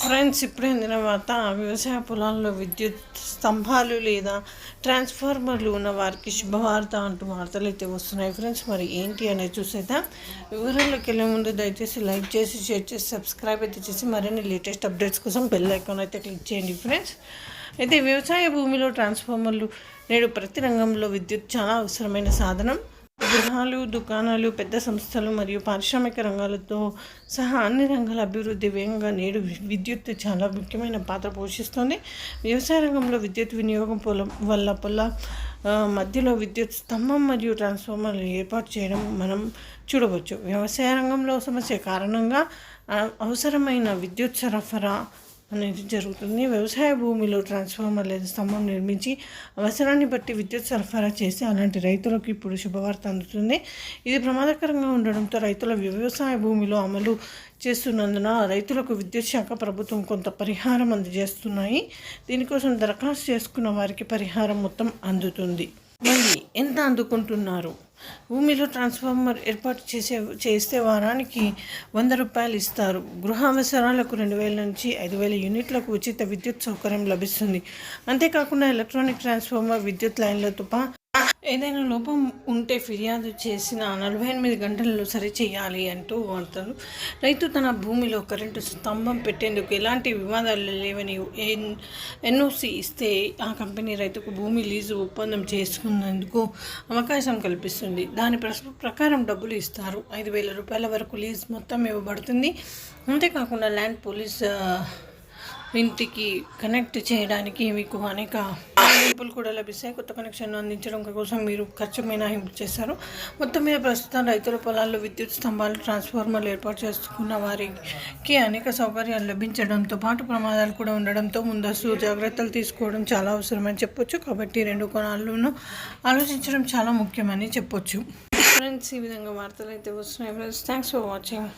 Friends, ఇప్పుడే అందిన వార్త. వ్యవసాయ పొలాల్లో విద్యుత్ స్తంభాలు లేదా ట్రాన్స్ఫార్మర్లు ఉన్న వారికి శుభవార్త అంటూ వార్తలు అయితే వస్తున్నాయి. ఫ్రెండ్స్, మరి ఏంటి అనేది చూసేద్దాం. వివరాల్లోకి వెళ్ళే ముందు దయచేసి లైక్ చేసి, షేర్ చేసి, సబ్స్క్రైబ్ అయితే చేసి మరిన్ని లేటెస్ట్ అప్డేట్స్ కోసం బెల్ ఐకాన్ అయితే క్లిక్ చేయండి. ఫ్రెండ్స్, అయితే వ్యవసాయ భూమిలో ట్రాన్స్ఫార్మర్లు నేడు ప్రతి రంగంలో విద్యుత్ చాలా అవసరమైన సాధనం. గృహాలు, దుకాణాలు, పెద్ద సంస్థలు మరియు పారిశ్రామిక రంగాలతో సహా అన్ని రంగాల అభివృద్ధి వేగంగా నేడు విద్యుత్ చాలా ముఖ్యమైన పాత్ర పోషిస్తుంది. వ్యవసాయ రంగంలో విద్యుత్ వినియోగం పొల మధ్యలో విద్యుత్ స్తంభం మరియు ట్రాన్స్ఫార్మర్లు ఏర్పాటు చేయడం మనం చూడవచ్చు. వ్యవసాయ రంగంలో సమస్య కారణంగా అవసరమైన విద్యుత్ సరఫరా అనేది జరుగుతుంది. వ్యవసాయ భూమిలో ట్రాన్స్ఫార్మర్ లేదా స్తంభం నిర్మించి అవసరాన్ని బట్టి విద్యుత్ సరఫరా చేసి అలాంటి రైతులకు ఇప్పుడు శుభవార్త అందుతుంది. ఇది ప్రమాదకరంగా ఉండడంతో రైతుల వ్యవసాయ భూమిలో అమలు చేస్తున్నందున రైతులకు విద్యుత్ శాఖ ప్రభుత్వం కొంత పరిహారం అందజేస్తున్నాయి. దీనికోసం దరఖాస్తు చేసుకున్న వారికి పరిహారం మొత్తం అందుతుంది. మరి ఎంత అందుకుంటున్నారు? భూమిలో ట్రాన్స్ఫార్మర్ ఏర్పాటు చేస్తే వారానికి 100 రూపాయలు ఇస్తారు. గృహ అవసరాలకు 2000 నుంచి 5000 యూనిట్లకు ఉచిత విద్యుత్ సౌకర్యం లభిస్తుంది. అంతేకాకుండా ఎలక్ట్రానిక్ ట్రాన్స్ఫార్మర్, విద్యుత్ లైన్లతో ఏదైనా లోపం ఉంటే ఫిర్యాదు చేసిన 48 గంటలలో సరిచేయాలి అంటూ వార్తలు. రైతు తన భూమిలో కరెంటు స్తంభం పెట్టేందుకు ఎలాంటి వివాదాలు లేవని ఎన్ఓసి ఇస్తే ఆ కంపెనీ రైతుకు భూమి లీజు ఒప్పందం చేసుకునేందుకు అవకాశం కల్పిస్తుంది. దాని ప్రకారం డబ్బులు ఇస్తారు. 5000 రూపాయల వరకు లీజ్ మొత్తం ఇవ్వబడుతుంది. అంతేకాకుండా ల్యాండ్ పోలీస్ ఇంటికి కనెక్ట్ చేయడానికి మీకు అనేక మినహాయింపులు కూడా లభిస్తాయి. కొత్త కనెక్షన్ను అందించడం కోసం మీరు ఖర్చు మినహాయింపు చేస్తారు. మొత్తం మీద ప్రస్తుతం రైతుల పొలాల్లో విద్యుత్ స్తంభాలు, ట్రాన్స్ఫార్మర్లు ఏర్పాటు చేసుకున్న వారికి అనేక సౌకర్యాలు లభించడంతో పాటు ప్రమాదాలు కూడా ఉండడంతో ముందస్తు జాగ్రత్తలు తీసుకోవడం చాలా అవసరమని చెప్పొచ్చు. కాబట్టి 2 కోణాల్లోనూ ఆలోచించడం చాలా ముఖ్యమని చెప్పొచ్చు. ఫ్రెండ్స్, ఈ విధంగా వార్తలు అయితే వస్తున్నాయి. Friends, thanks for watching.